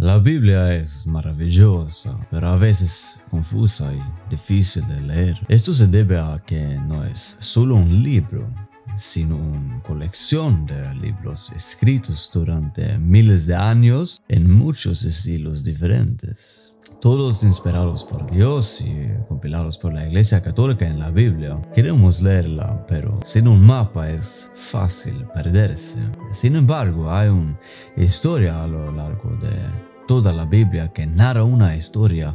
La Biblia es maravillosa, pero a veces confusa y difícil de leer. Esto se debe a que no es solo un libro, sino una colección de libros escritos durante miles de años en muchos estilos diferentes. Todos inspirados por Dios y compilados por la Iglesia Católica en la Biblia. Queremos leerla, pero sin un mapa es fácil perderse. Sin embargo, hay una historia a lo largo de toda la Biblia que narra una historia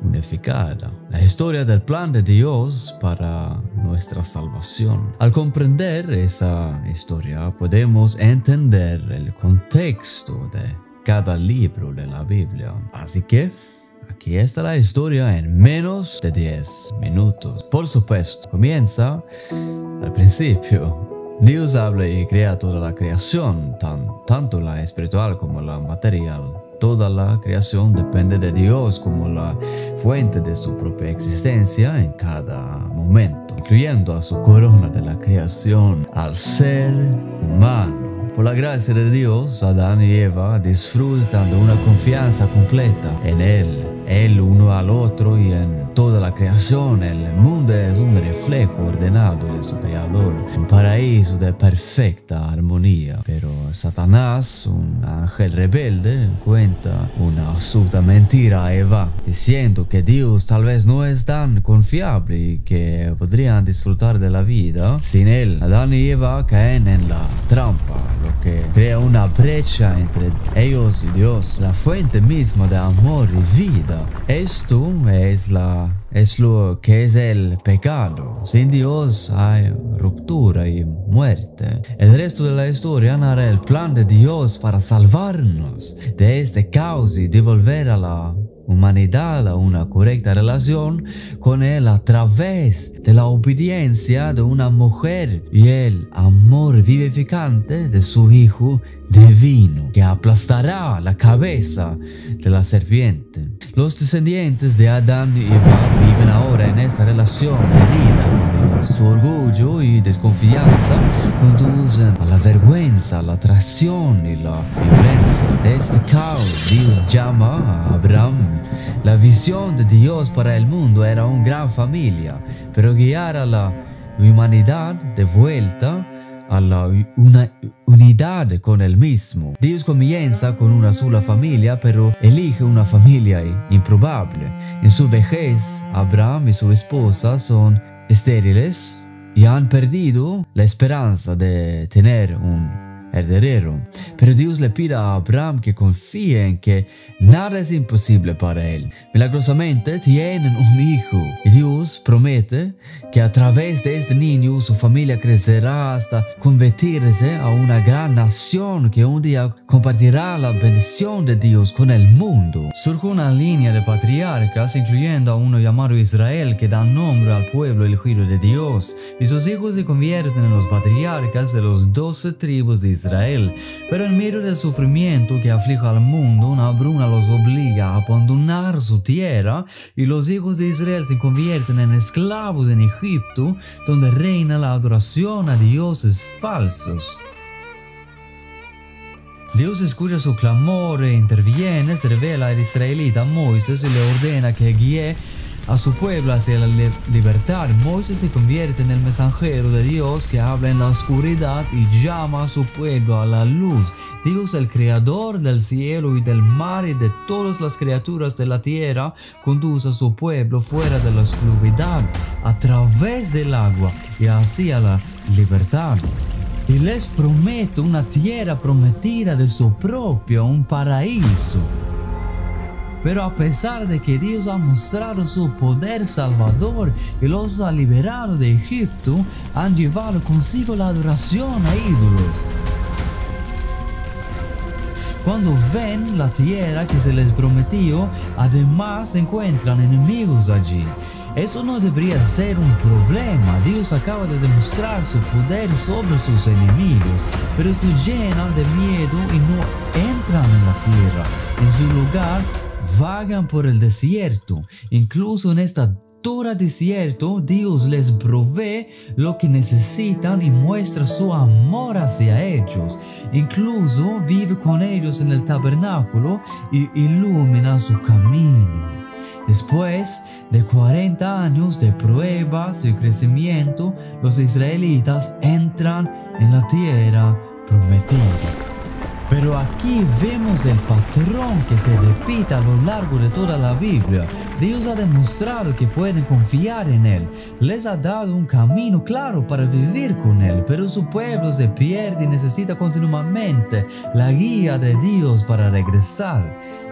unificada, la historia del plan de Dios para nuestra salvación. Al comprender esa historia, podemos entender el contexto de cada libro de la Biblia. Así que aquí está la historia en menos de 10 minutos. Por supuesto, comienza al principio. Dios habla y crea toda la creación, tanto la espiritual como la material. Toda la creación depende de Dios como la fuente de su propia existencia en cada momento, incluyendo a su corona de la creación, al ser humano. Por la gracia de Dios, Adán y Eva disfrutan de una confianza completa en Él uno al otro y en toda la creación. El mundo es un reflejo ordenado de su Creador, un paraíso de perfecta armonía. Pero Satanás, un ángel rebelde, cuenta una absurda mentira a Eva, diciendo que Dios tal vez no es tan confiable y que podrían disfrutar de la vida sin Él. Adán y Eva caen en la trampa, lo que crea una brecha entre ellos y Dios, la fuente misma de amor y vida. Esto es lo que es el pecado. Sin Dios hay ruptura y muerte. El resto de la historia narra el plan de Dios para salvarnos de este caos y devolver a la humanidad a una correcta relación con Él a través de la obediencia de una mujer y el amor vivificante de su Hijo divino, que aplastará la cabeza de la serpiente. Los descendientes de Adán y Eva viven ahora en esta relación herida. Su orgullo y desconfianza conducen a la vergüenza, la traición y la violencia. De este caos, Dios llama a Abraham. La visión de Dios para el mundo era una gran familia, pero guiar a la humanidad de vuelta a la unidad con Él mismo. Dios comienza con una sola familia, pero elige una familia improbable. En su vejez, Abraham y su esposa son estériles y han perdido la esperanza de tener un heredero. Pero Dios le pide a Abraham que confíe en que nada es imposible para él. Milagrosamente tienen un hijo y Dios promete que a través de este niño su familia crecerá hasta convertirse a una gran nación que un día compartirá la bendición de Dios con el mundo. Surge una línea de patriarcas, incluyendo a uno llamado Israel, que da nombre al pueblo elegido de Dios, y sus hijos se convierten en los patriarcas de los 12 tribus de Israel. Pero en medio del sufrimiento que aflige al mundo, una hambruna los obliga a abandonar su tierra y los hijos de Israel se convierten en esclavos en Egipto, donde reina la adoración a dioses falsos. Dios escucha su clamor e interviene, se revela al israelita Moisés y le ordena que guíe a su pueblo hacia la libertad. Moisés se convierte en el mensajero de Dios que habla en la oscuridad y llama a su pueblo a la luz. Dios, el creador del cielo y del mar y de todas las criaturas de la tierra, conduce a su pueblo fuera de la oscuridad, a través del agua y hacia la libertad. Y les promete una tierra prometida de su propio, un paraíso. Pero a pesar de que Dios ha mostrado su poder salvador y los ha liberado de Egipto, han llevado consigo la adoración a ídolos. Cuando ven la tierra que se les prometió, además encuentran enemigos allí. Eso no debería ser un problema. Dios acaba de demostrar su poder sobre sus enemigos, pero se llenan de miedo y no entran en la tierra. En su lugar, vagan por el desierto. Incluso en esta todo desierto, Dios les provee lo que necesitan y muestra su amor hacia ellos. Incluso vive con ellos en el tabernáculo y ilumina su camino. Después de 40 años de pruebas y crecimiento, los israelitas entran en la tierra prometida. Pero aquí vemos el patrón que se repite a lo largo de toda la Biblia. Dios ha demostrado que pueden confiar en Él. Les ha dado un camino claro para vivir con Él, pero su pueblo se pierde y necesita continuamente la guía de Dios para regresar.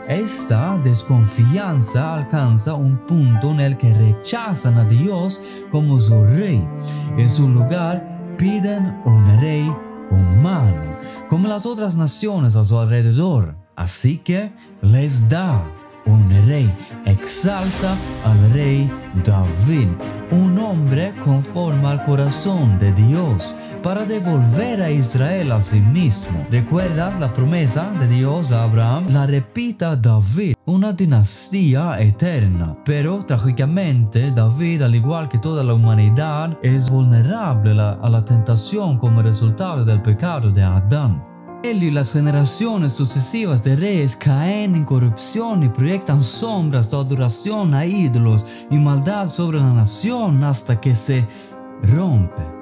Esta desconfianza alcanza un punto en el que rechazan a Dios como su rey. En su lugar piden un rey humano, como las otras naciones a su alrededor. Así que les da un rey. Exalta al rey David, un hombre conforme al corazón de Dios, para devolver a Israel a sí mismo. ¿Recuerdas la promesa de Dios a Abraham? La repita David, una dinastía eterna. Pero trágicamente David, al igual que toda la humanidad, es vulnerable a la tentación como resultado del pecado de Adán. Él y las generaciones sucesivas de reyes caen en corrupción y proyectan sombras de adoración a ídolos y maldad sobre la nación hasta que se rompe.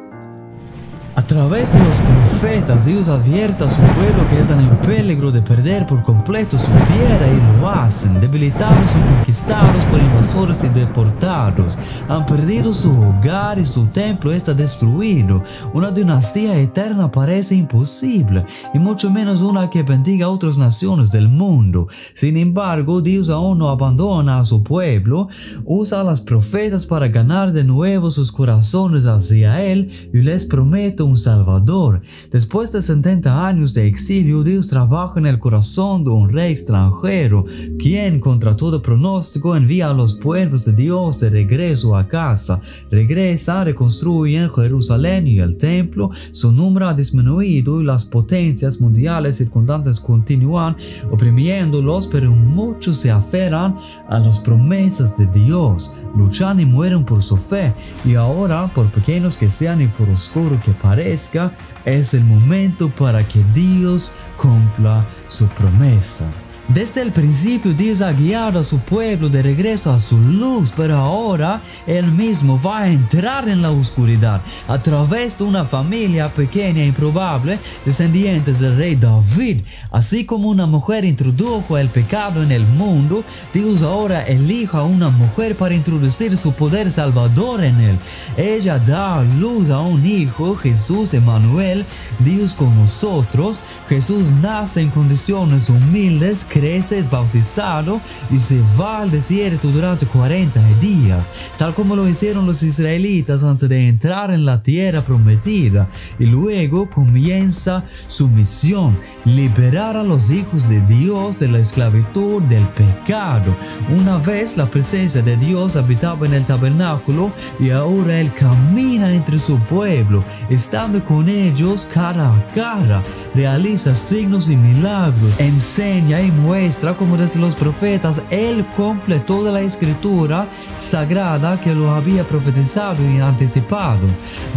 A través de los profetas, Dios advierte a su pueblo que están en peligro de perder por completo su tierra y lo hacen, debilitados y conquistados por invasores y deportados. Han perdido su hogar y su templo está destruido. Una dinastía eterna parece imposible, y mucho menos una que bendiga a otras naciones del mundo. Sin embargo, Dios aún no abandona a su pueblo, usa a los profetas para ganar de nuevo sus corazones hacia Él y les promete un Salvador. Después de 70 años de exilio, Dios trabaja en el corazón de un rey extranjero, quien contra todo pronóstico envía a los pueblos de Dios de regreso a casa. Regresan, reconstruyen Jerusalén y el templo. Su número ha disminuido y las potencias mundiales circundantes continúan oprimiéndolos, pero muchos se aferran a las promesas de Dios, luchan y mueren por su fe, y ahora, por pequeños que sean y por oscuro que parezca, es el momento para que Dios cumpla su promesa. Desde el principio Dios ha guiado a su pueblo de regreso a su luz, pero ahora Él mismo va a entrar en la oscuridad a través de una familia pequeña e improbable, descendientes del rey David. Así como una mujer introdujo el pecado en el mundo, Dios ahora elige a una mujer para introducir su poder salvador en él. Ella da a luz a un hijo, Jesús Emmanuel, Dios con nosotros. Jesús nace en condiciones humildes, crece, es bautizado y se va al desierto durante 40 días, tal como lo hicieron los israelitas antes de entrar en la tierra prometida. Y luego comienza su misión: liberar a los hijos de Dios de la esclavitud del pecado. Una vez la presencia de Dios habitaba en el tabernáculo, y ahora Él camina entre su pueblo, estando con ellos cara a cara. Realiza signos y milagros, enseña y muestra como desde los profetas Él cumple toda la escritura sagrada que lo había profetizado y anticipado.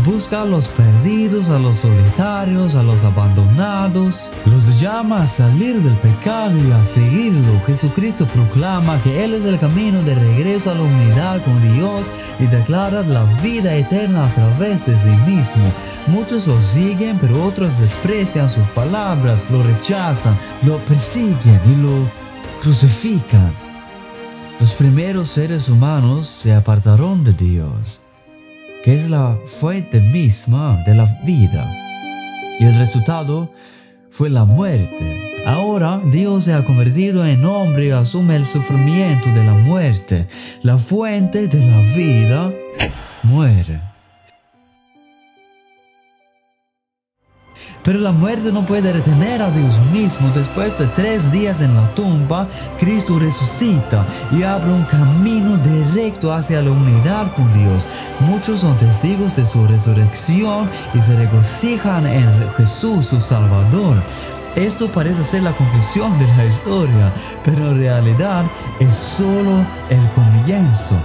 Busca a los perdidos, a los solitarios, a los abandonados. Los llama a salir del pecado y a seguirlo. Jesucristo proclama que Él es el camino de regreso a la unidad con Dios y declara la vida eterna a través de sí mismo. Muchos lo siguen, pero otros desprecian sus palabras, lo rechazan, lo persiguen y lo crucifican. Los primeros seres humanos se apartaron de Dios, que es la fuente misma de la vida, y el resultado fue la muerte. Ahora Dios se ha convertido en hombre y asume el sufrimiento de la muerte. La fuente de la vida muere. Pero la muerte no puede retener a Dios mismo. Después de 3 días en la tumba, Cristo resucita y abre un camino directo hacia la unidad con Dios. Muchos son testigos de su resurrección y se regocijan en Jesús, su Salvador. Esto parece ser la conclusión de la historia, pero en realidad es solo el comienzo comienzo.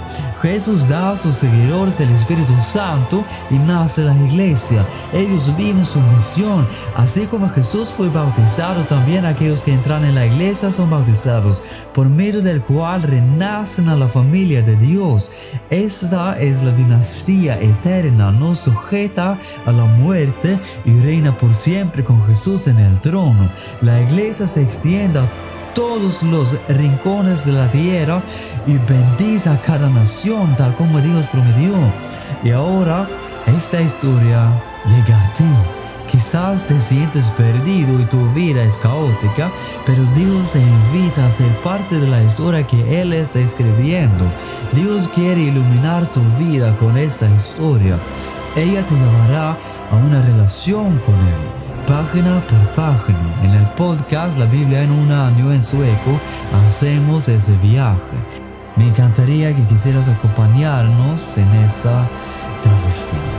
Jesús da a sus seguidores el Espíritu Santo y nace la iglesia. Ellos viven su misión. Así como Jesús fue bautizado, también aquellos que entran en la iglesia son bautizados, por medio del cual renacen a la familia de Dios. Esta es la dinastía eterna, no sujeta a la muerte, y reina por siempre con Jesús en el trono. La iglesia se extiende a todos los rincones de la tierra y bendice a cada nación tal como Dios prometió. Y ahora esta historia llega a ti. Quizás te sientes perdido y tu vida es caótica, pero Dios te invita a ser parte de la historia que Él está escribiendo. Dios quiere iluminar tu vida con esta historia. Ella te llevará a una relación con Él. Página por página, en el podcast La Biblia en un año en sueco, hacemos ese viaje. Me encantaría que quisieras acompañarnos en esa travesía.